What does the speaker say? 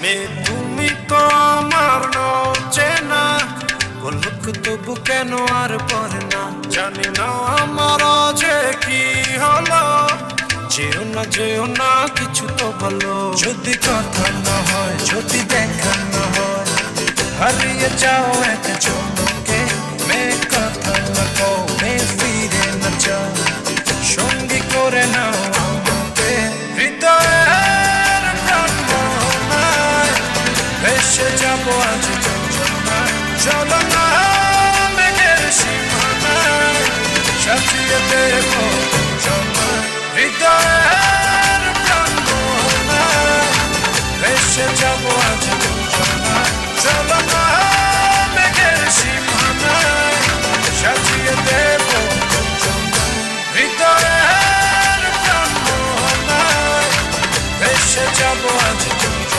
মে তুমি তো আমার নও চেনা, বলুক তবু কেন আর পরে না, জানি না আমার যে কি হলো, যেও না কিছু তো বলো, যদি কথা না হয় যদি দেখা না হয়, হারিয়ে যাও এক চমকে, মে কথা না কও মে ফিরে না যাও, সঙ্গী করে নাও আমাকে, হৃদয়ের প্রাণনায় ভেসে যাবো আজ যন্ত্রণায়, চলো না মেঘের সীমানায় সাজিয়ে দেবো জমায়, হৃদয়ের প্রাণনায় ভেসে যাবো আজ